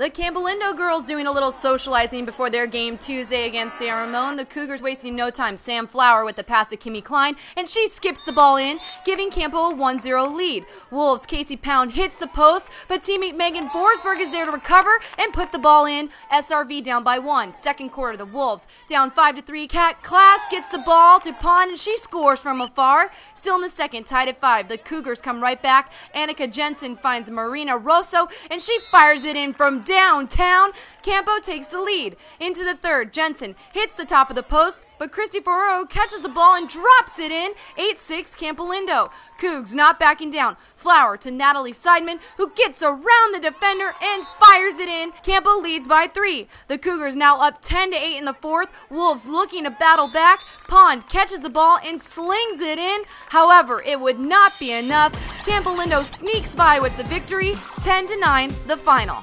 The Campo Lindo girls doing a little socializing before their game Tuesday against San Ramon. The Cougars wasting no time. Sam Flower with the pass to Kimmy Klein, and she skips the ball in, giving Campo a 1-0 lead. Wolves' Casey Pound hits the post, but teammate Megan Forsberg is there to recover and put the ball in. SRV down by 1. Second quarter, the Wolves down 5-3. Kat Class gets the ball to Pond, and she scores from afar. Still in the second, tied at 5. The Cougars come right back. Annika Jensen finds Marina Rosso, and she fires it in from downtown. Campo takes the lead. Into the third, Jensen hits the top of the post, but Christy Ferraro catches the ball and drops it in. 8-6 Campo Lindo. Cougs not backing down. Flower to Natalie Seidman, who gets around the defender and fires it in. Campo leads by 3. The Cougars now up 10-8 in the fourth. Wolves looking to battle back. Pond catches the ball and slings it in. However, it would not be enough. Campo Lindo sneaks by with the victory. 10-9 the final.